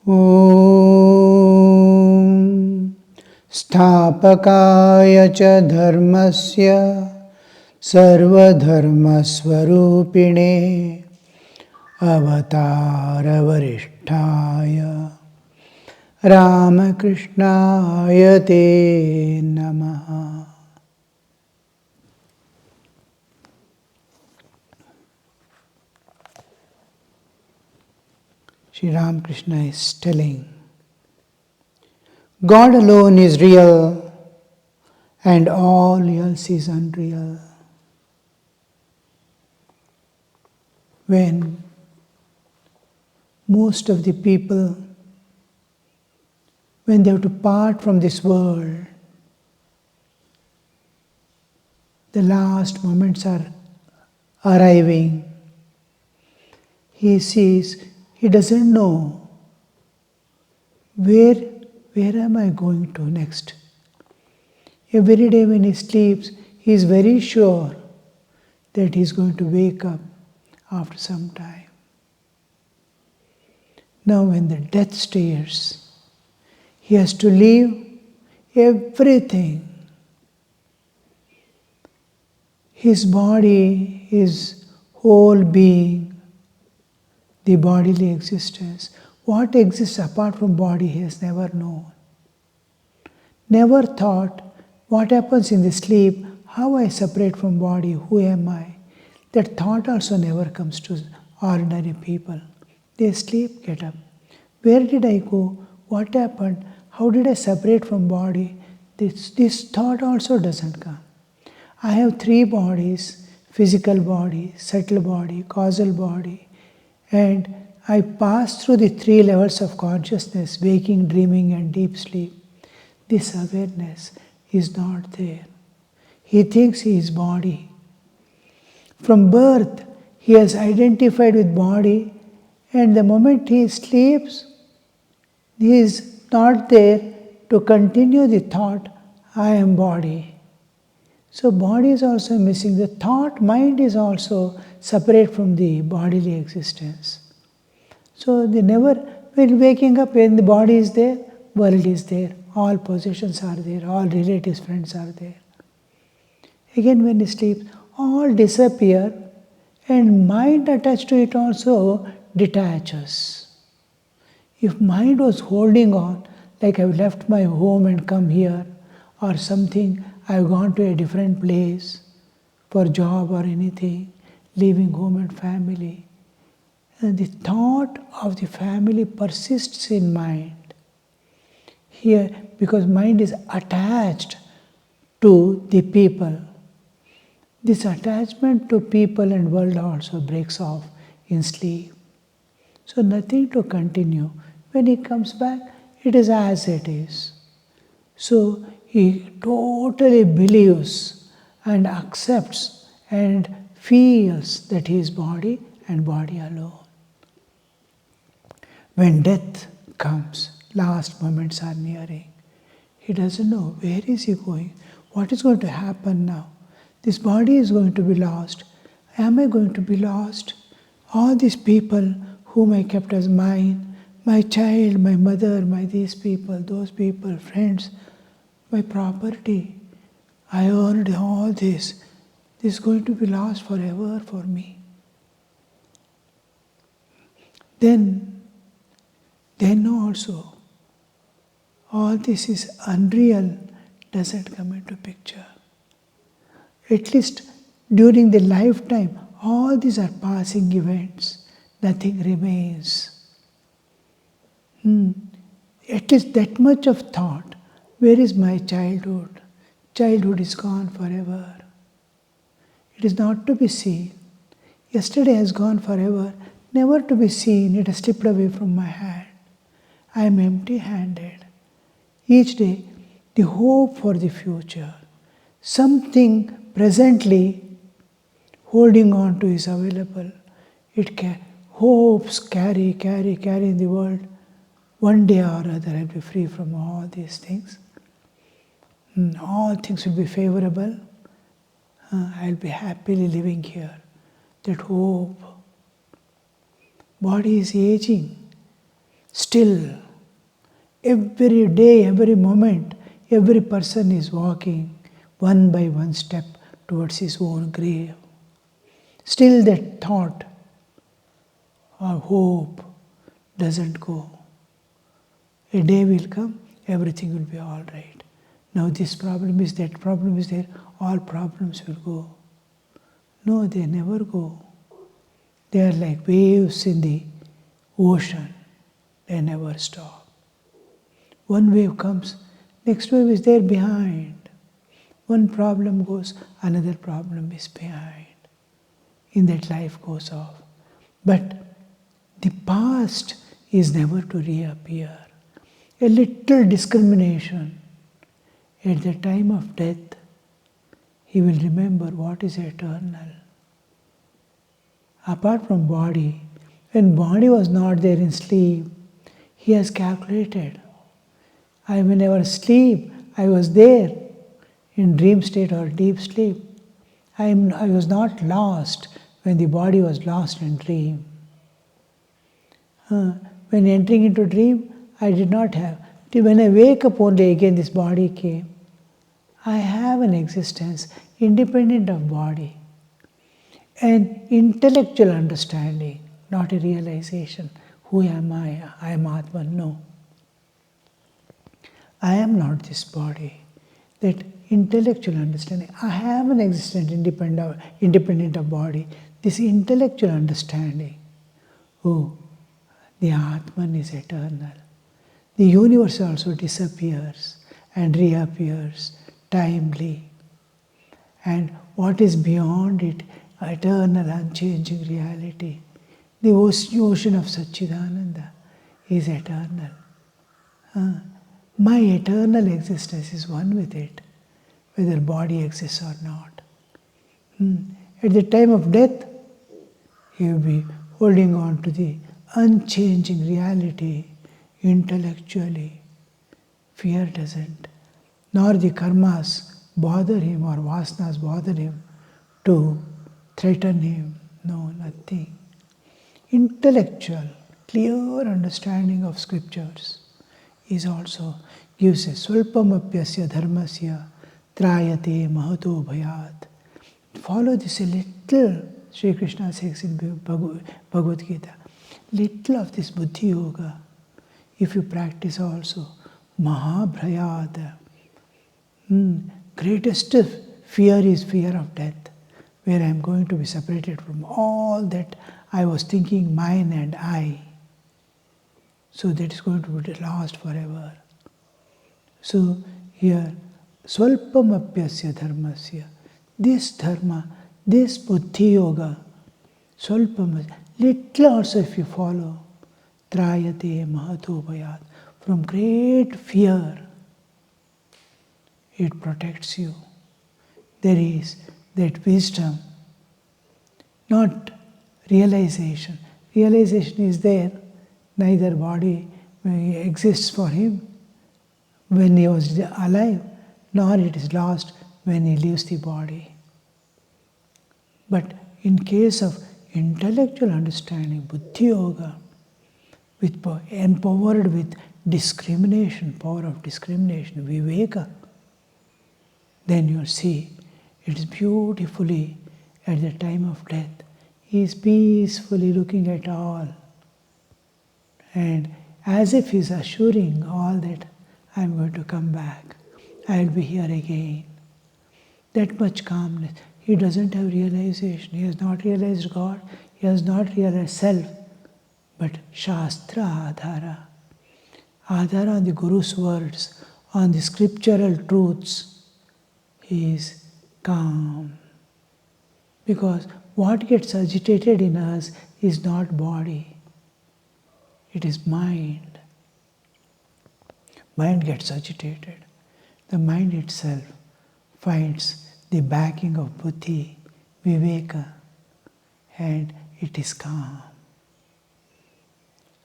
Om Sthapakaya cha dharmasya sarvadharmasvarupine avatara varishtaya Ramakrishnaya te namaha. Sri Ramakrishna is telling, God alone is real and all else is unreal. When most of the people, when they have to part from this world, the last moments are arriving, he sees, he doesn't know where am I going to next. Every day when he sleeps, he is very sure that he is going to wake up after some time. Now when the death stares, he has to leave everything. His body, his whole being, the bodily existence. What exists apart from body he has never known. Never thought what happens in the sleep, how I separate from body, who am I. That thought also never comes to ordinary people. They sleep, get up. Where did I go? What happened? How did I separate from body? This thought also doesn't come. I have three bodies, physical body, subtle body, causal body, and I pass through the three levels of consciousness, waking, dreaming and deep sleep. This awareness is not there. He thinks he is body. From birth, he has identified with body, and the moment he sleeps, he is not there to continue the thought, I am body. So body is also missing. The thought, mind is also separate from the bodily existence. So they never, when waking up, when the body is there, world is there, all possessions are there, all relatives, friends are there. Again when he sleeps, all disappear and mind attached to it also detaches. If mind was holding on, like I've left my home and come here, or something, I've gone to a different place for job or anything, leaving home and family, and the thought of the family persists in mind. Here, because mind is attached to the people, this attachment to people and world also breaks off in sleep. So nothing to continue. When he comes back, it is as it is. So he totally believes and accepts and feels that he is body and body alone. When death comes, last moments are nearing. He doesn't know where is he going, what is going to happen now. This body is going to be lost. Am I going to be lost? All these people whom I kept as mine, my child, my mother, my these people, those people, friends, my property, I earned all this. This is going to be lost forever for me. Then also, all this is unreal, doesn't come into picture. At least during the lifetime, all these are passing events, nothing remains. At least that much of thought, where is my childhood? Childhood is gone forever. It is not to be seen. Yesterday has gone forever, never to be seen, it has slipped away from my hand. I am empty-handed. Each day, the hope for the future, something presently holding on to is available. Hopes carry in the world. One day or other I'll be free from all these things. All things will be favorable. I'll be happily living here. That hope. Body is aging. Still, every day, every moment, every person is walking one by one step towards his own grave. Still that thought or hope doesn't go. A day will come, everything will be all right. Now this problem is, that problem is there, all problems will go. No, they never go. They are like waves in the ocean. They never stop. One wave comes, next wave is there behind. One problem goes, another problem is behind. In that life goes off. But the past is never to reappear. A little discrimination. At the time of death, he will remember what is eternal. Apart from body, when body was not there in sleep, he has calculated. When I was asleep, I was there in dream state or deep sleep. I was not lost when the body was lost in dream. When entering into dream, I did not have. Till when I wake up only again this body came. I have an existence independent of body. An intellectual understanding, not a realization. Who am I? I am Atman. No. I am not this body. That intellectual understanding. I have an existence independent of body. This intellectual understanding. Oh, the Atman is eternal. The universe also disappears and reappears timely. And what is beyond it, eternal, unchanging reality. The ocean of Satchidananda is eternal. My eternal existence is one with it, whether body exists or not. At the time of death, he will be holding on to the unchanging reality intellectually. Fear doesn't, nor the karmas bother him or vasanas bother him to threaten him. No, nothing. Intellectual, clear understanding of scriptures is also gives a swalpamapyasya dharmasya trayate mahato bhayat. Follow this a little, Sri Krishna says in Bhagavad Gita, little of this buddhi yoga, if you practice also, mahabhrayat. Greatest fear is fear of death, where I am going to be separated from all that I was thinking mine and I. So that is going to be lost forever. So here, swalpamapyasya dharmasya, this dharma, this buddhi yoga, swalpam, little also if you follow, trayate mahato bhayat, from great fear, it protects you. There is that wisdom, not realization. Realization is there, neither body exists for him when he was alive, nor it is lost when he leaves the body. But in case of intellectual understanding, buddhi yoga, empowered with discrimination, power of discrimination, viveka, then you see it is beautifully at the time of death. He is peacefully looking at all. And as if he is assuring all that I am going to come back, I will be here again. That much calmness. He doesn't have realization. He has not realized God. He has not realized self. But Shastra Adhara. Adhara on the Guru's words, on the scriptural truths. He is calm. Because what gets agitated in us is not body. It is mind. Mind gets agitated. The mind itself finds the backing of buddhi, viveka, and it is calm.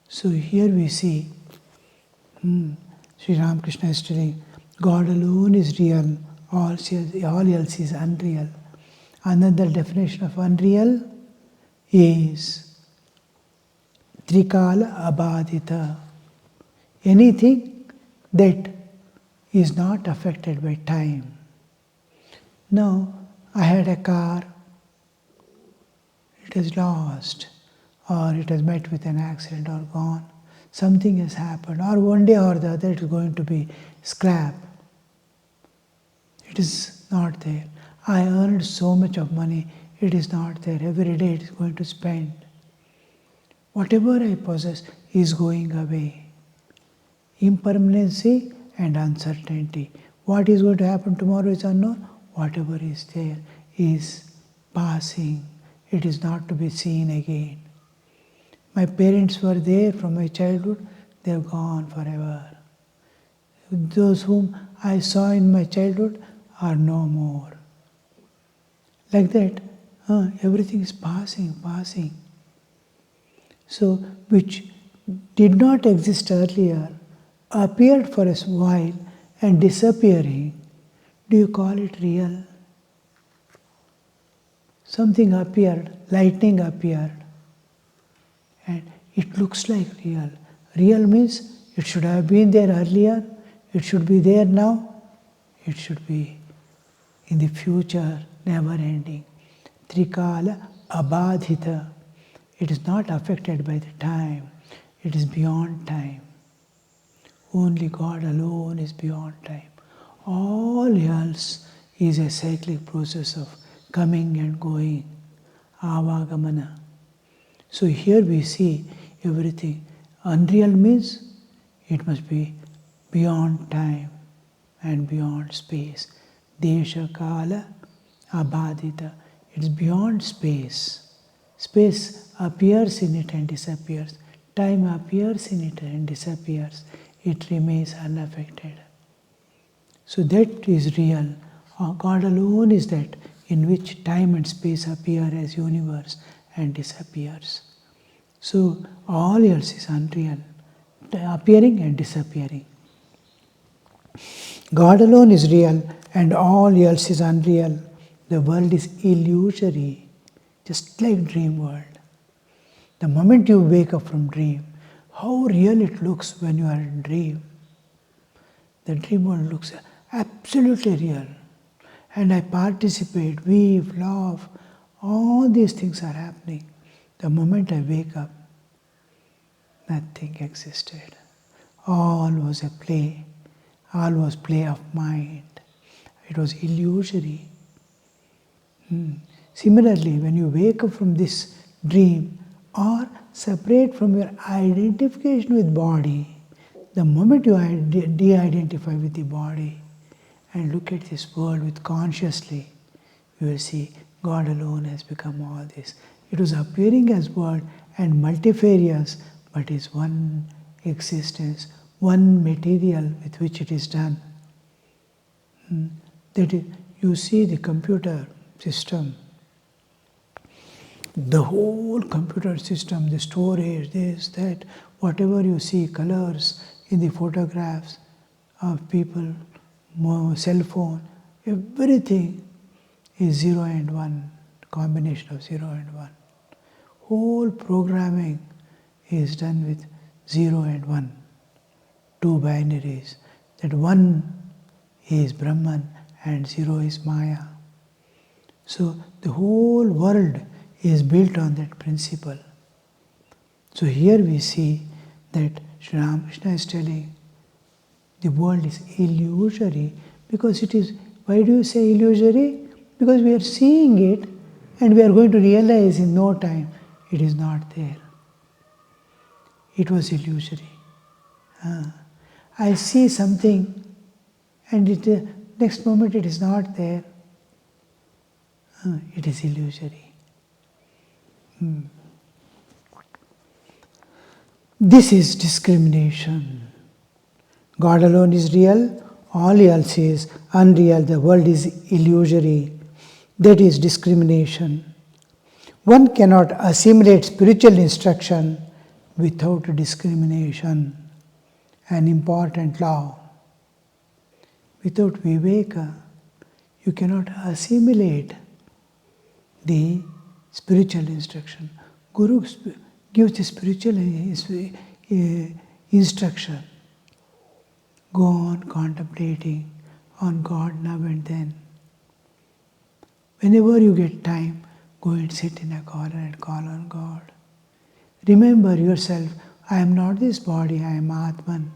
So here we see, Sri Ramakrishna is telling, God alone is real, all else is unreal. Another definition of unreal is Trikala Abhadita. anything that is not affected by time. Now, I had a car, it is lost, or it has met with an accident or gone. Something has happened, or one day or the other it is going to be scrap. It is not there. I earned so much of money, it is not there. Every day it is going to spend. Whatever I possess is going away. Impermanency and uncertainty. What is going to happen tomorrow is unknown. Whatever is there is passing. It is not to be seen again. My parents were there from my childhood, they have gone forever. Those whom I saw in my childhood are no more. Like that, everything is passing. So, which did not exist earlier, appeared for a while and disappearing, do you call it real? Something appeared, lightning appeared, and it looks like real. Real means it should have been there earlier, it should be there now, it should be in the future, never ending. Trikala abadhita. It is not affected by the time, it is beyond time. Only God alone is beyond time. All else is a cyclic process of coming and going, avagamana. So here we see everything. Unreal means it must be beyond time and beyond space. Desha kala abadita. It's beyond space. Space appears in it and disappears. Time appears in it and disappears. It remains unaffected. So that is real. God alone is that in which time and space appear as universe and disappears. So all else is unreal, appearing and disappearing. God alone is real and all else is unreal. The world is illusory, just like dream world. The moment you wake up from dream, how real it looks when you are in dream. The dream world looks absolutely real. And I participate, weep, laugh, all these things are happening. The moment I wake up, nothing existed. All was a play. All was play of mind. It was illusory. Similarly, when you wake up from this dream or separate from your identification with body, the moment you de-identify with the body and look at this world with consciously, you will see God alone has become all this. It was appearing as world and multifarious, but is one existence, one material with which it is done. That is, you see the computer system, the whole computer system, the storage, this, that, whatever you see, colors in the photographs of people, cell phone, everything is 0 and 1, combination of 0 and 1. Whole programming is done with 0 and 1, two binaries. That 1 is Brahman and 0 is Maya. So the whole world is built on that principle. So here we see that Sri Ramakrishna is telling the world is illusory because it is. Why do you say illusory? Because we are seeing it and we are going to realize in no time it is not there. It was illusory. I see something and next moment it is not there. It is illusory. This is discrimination. God alone is real, all else is unreal, the world is illusory. That is discrimination. One cannot assimilate spiritual instruction without discrimination, an important law. Without viveka, you cannot assimilate the spiritual instruction. Guru gives the spiritual instruction Go on contemplating on God now and then. Whenever you get time, go and sit in a corner and call on God. Remember yourself, I am not this body, I am Atman.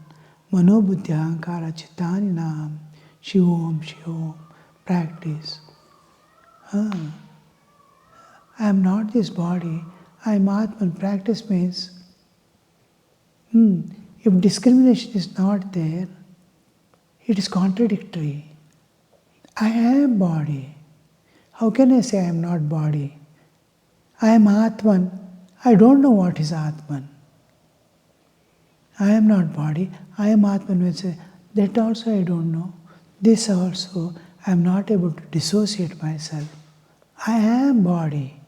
Mano buddhi ahankara chittani nam. Shivom, Shivom. Practice. I am not this body, I am Atman. Practice means, if discrimination is not there, it is contradictory. I am body. How can I say I am not body? I am Atman. I don't know what is Atman. I am not body. I am Atman. When I say, that also I don't know. This also I am not able to dissociate myself. I am body.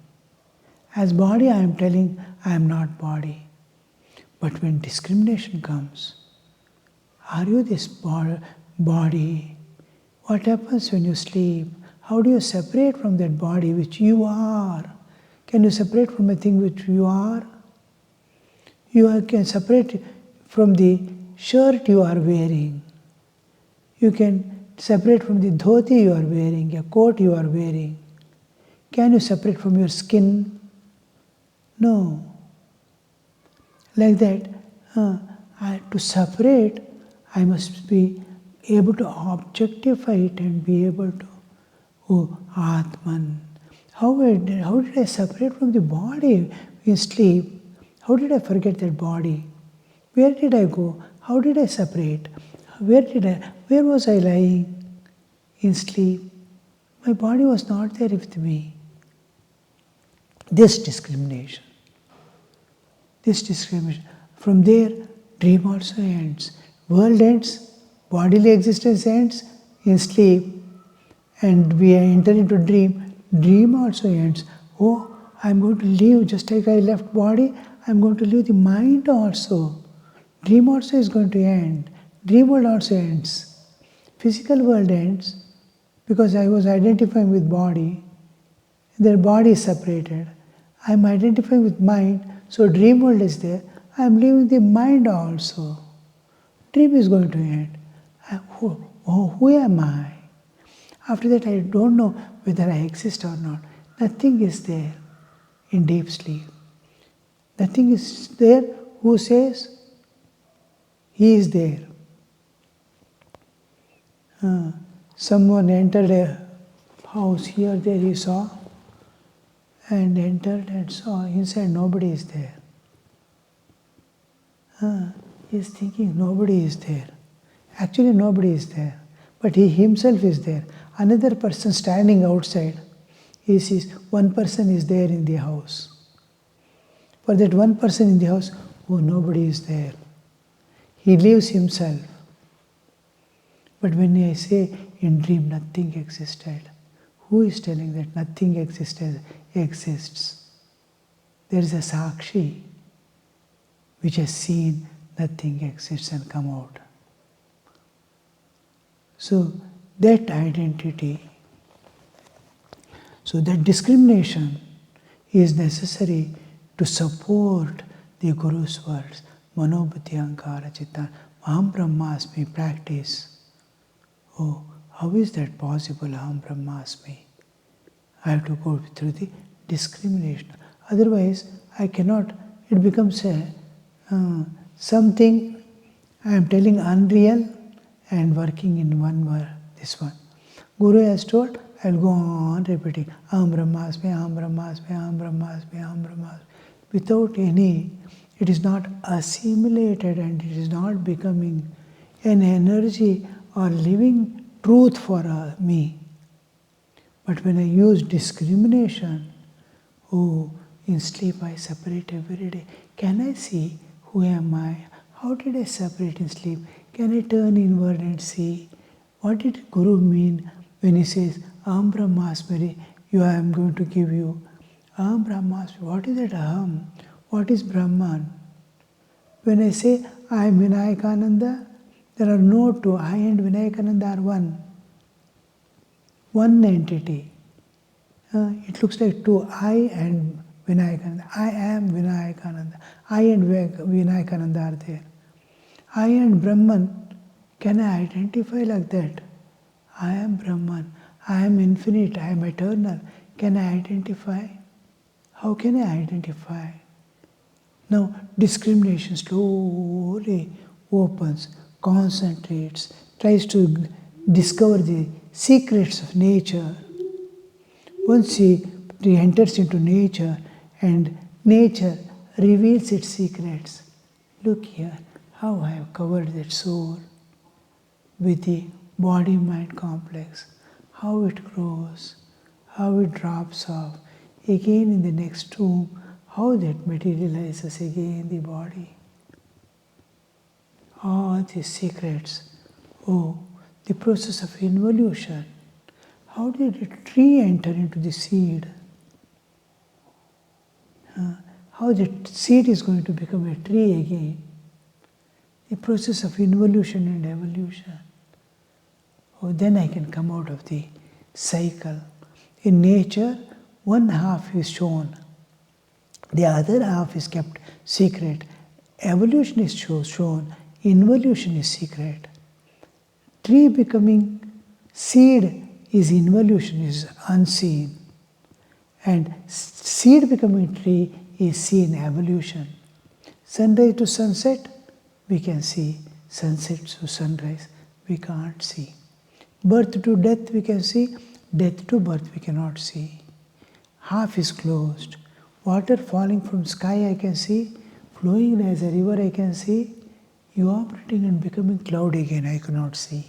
As body I am telling I am not body. But when discrimination comes, are you this body? What happens when you sleep? How do you separate from that body which you are? Can you separate from a thing which you are? You can separate from the shirt you are wearing. You can separate from the dhoti you are wearing, a coat you are wearing. Can you separate from your skin? No. Like that, to separate, I must be able to objectify it and be able to, Atman. How did I separate from the body in sleep? How did I forget that body? Where did I go? How did I separate? Where was I lying in sleep? My body was not there with me. This discrimination. From there, dream also ends. World ends, bodily existence ends in sleep, and we enter into dream. Dream also ends. Oh, I am going to leave, just like I left body, I am going to leave the mind also. Dream also is going to end. Dream world also ends. Physical world ends because I was identifying with body. Their body is separated. I am identifying with mind, so dream world is there. I am leaving the mind also. Dream is going to end. Who am I? After that, I don't know whether I exist or not. Nothing is there in deep sleep. Nothing is there. Who says? He is there. Someone entered a house here, there he saw, and entered and saw. Inside nobody is there. He is thinking nobody is there. Actually nobody is there. But he himself is there. Another person standing outside, he sees one person is there in the house. For that one person in the house, nobody is there. He leaves himself. But when I say in dream nothing existed, who is telling that nothing exists? There is a Sakshi which has seen nothing exists and come out. So that identity, so that discrimination is necessary to support the Guru's words. Mano buddhi ahankara chitta aham brahmasmi practice. Oh, how is that possible, aham brahmasmi? I have to go through the discrimination. Otherwise, I cannot. It becomes something I am telling unreal and working in one word, this one. Guru has told, I will go on repeating, aham brahmasmi, aham brahmasmi, aham brahmasmi, aham brahmasmi. Without any, it is not assimilated and it is not becoming an energy or living truth for me. But when I use discrimination, in sleep I separate every day. Can I see who am I? How did I separate in sleep? Can I turn inward and see? What did Guru mean when he says, Aham Brahmasmi, I am going to give you. Aham Brahmasmi, what is that Aham? What is Brahman? When I say I am Vinayakananda, there are no two. I and Vinayakananda are one. One entity. It looks like two. I and Vinayakananda. I am Vinayakananda. I and Vinayakananda are there. I and Brahman Can I identify like that? I am Brahman, I am infinite, I am eternal. Can I identify? How can I identify? Now discrimination slowly opens, concentrates, tries to discover the secrets of nature. Once he enters into nature and nature reveals its secrets. Look here, how I have covered that soul with the body-mind complex, how it grows, how it drops off. Again in the next tomb, how that materializes again the body. All these secrets. Oh, the process of involution. How did a tree enter into the seed? How the seed is going to become a tree again? The process of involution and evolution. Oh, then I can come out of the cycle. In nature, one half is shown. The other half is kept secret. Evolution is shown. Involution is secret. Tree becoming seed is involution, is unseen. And seed becoming tree is seen, evolution. Sunrise to sunset, we can see. Sunset to sunrise, we can't see. Birth to death, we can see. Death to birth, we cannot see. Half is closed. Water falling from sky, I can see. Flowing as a river, I can see. Evaporating and becoming cloud again, I cannot see.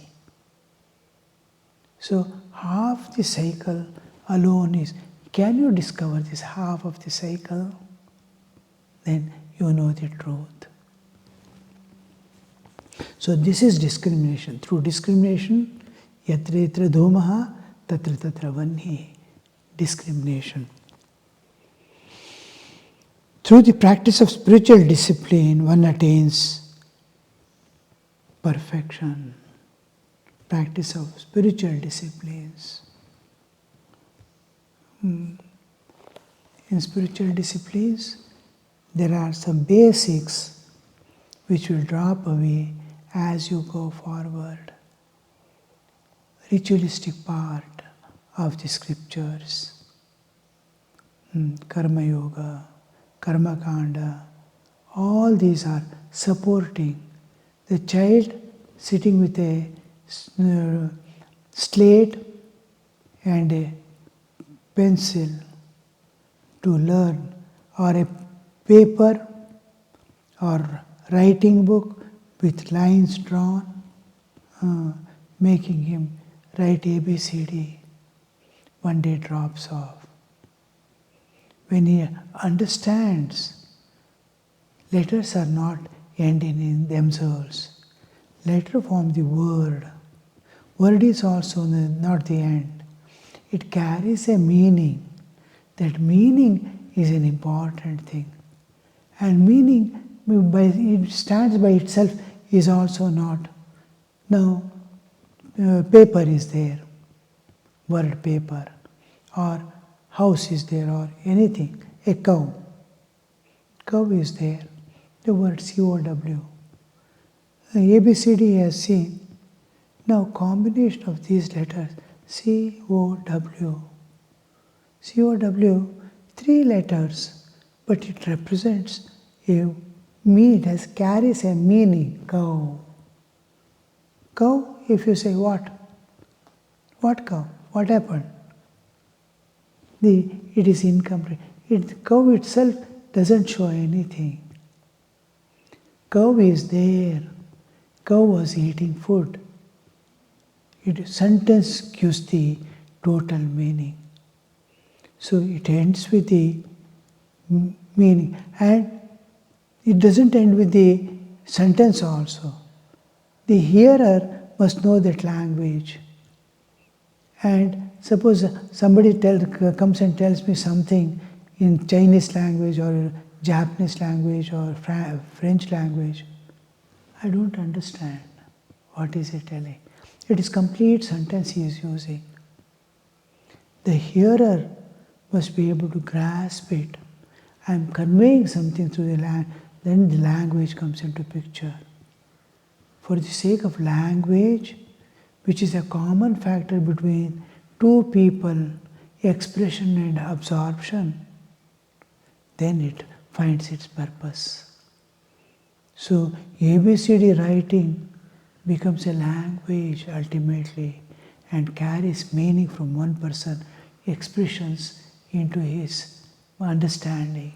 So half the cycle alone is, can you discover this half of the cycle? Then you know the truth. So this is discrimination. Through discrimination, yatra yatra dhomaha, tatra tatra vanhi. Discrimination. Through the practice of spiritual discipline, one attains perfection. Practice of spiritual disciplines. In spiritual disciplines, there are some basics which will drop away as you go forward. Ritualistic part of the scriptures. Karma Yoga, Karma Kanda, all these are supporting the child sitting with a slate and a pencil to learn, or a paper or writing book with lines drawn, making him write ABCD. One day drops off. When he understands, letters are not ending in themselves. Letter form the word. Word is also not the end. It carries a meaning. That meaning is an important thing. And meaning, it stands by itself, is also not. Now, paper is there, word paper, or house is there, or anything. A cow. Cow is there. The word COW. ABCD has seen. Now combination of these letters, COW. COW, 3 letters, but it represents it carries a meaning, cow. Cow, if you say what? What cow? What happened? It is incomplete. Cow itself doesn't show anything. Cow is there. Cow was eating food. Sentence gives the total meaning. So it ends with the meaning. And it doesn't end with the sentence also. The hearer must know that language. And suppose somebody comes and tells me something in Chinese language or Japanese language or French language, I don't understand. What is he telling? It is complete sentence he is using. The hearer must be able to grasp it. I am conveying something through the language, then the language comes into picture. for the sake of language, which is a common factor between two people, expression and absorption, then it finds its purpose. So ABCD writing becomes a language ultimately and carries meaning from one person expressions into his understanding.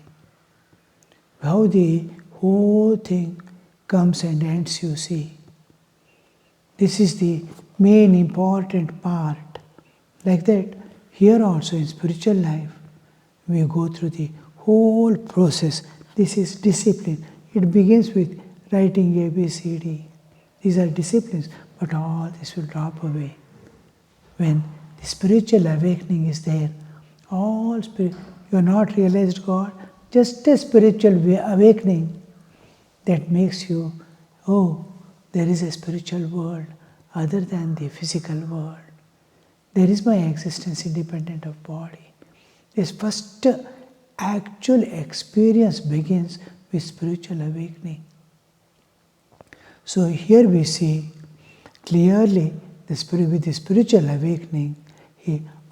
How the whole thing comes and ends, you see. This is the main important part. Like that, here also in spiritual life, we go through the whole process. This is discipline. It begins with writing ABCD. These are disciplines, but all this will drop away. When the spiritual awakening is there, you are not realized God, just a spiritual awakening that makes you, oh, there is a spiritual world other than the physical world. There is my existence independent of body. This first actual experience begins with spiritual awakening. So here we see clearly with the spiritual awakening,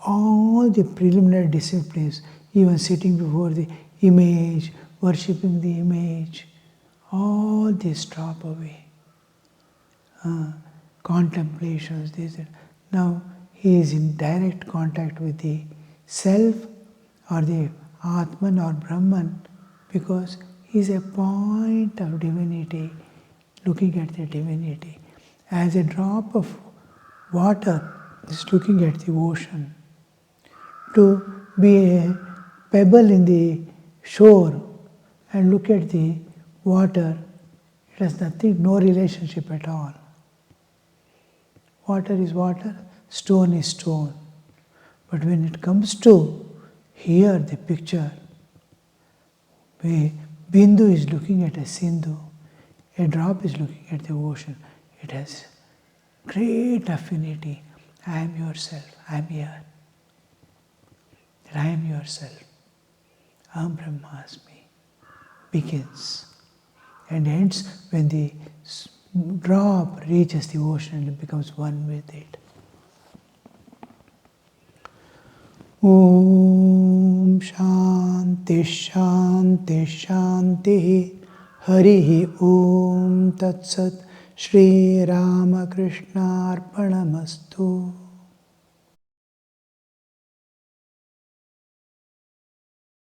all the preliminary disciplines, even sitting before the image, worshipping the image, all these drop away. Contemplations, this. Now he is in direct contact with the self or the Atman or Brahman because he is a point of divinity, looking at the divinity. As a drop of water is looking at the ocean. To be a pebble in the shore and look at the water, it has nothing, no relationship at all. Water is water, stone is stone. But when it comes to here the picture, where Bindu is looking at a Sindhu, a drop is looking at the ocean, it has great affinity. I am yourself, I am here. I am yourself. Aham Brahmasmi begins and ends when the drop reaches the ocean and it becomes one with it. Om Shanti Shanti Shanti Harihi Om Tat Sat Shri Ramakrishna Arpanamastu.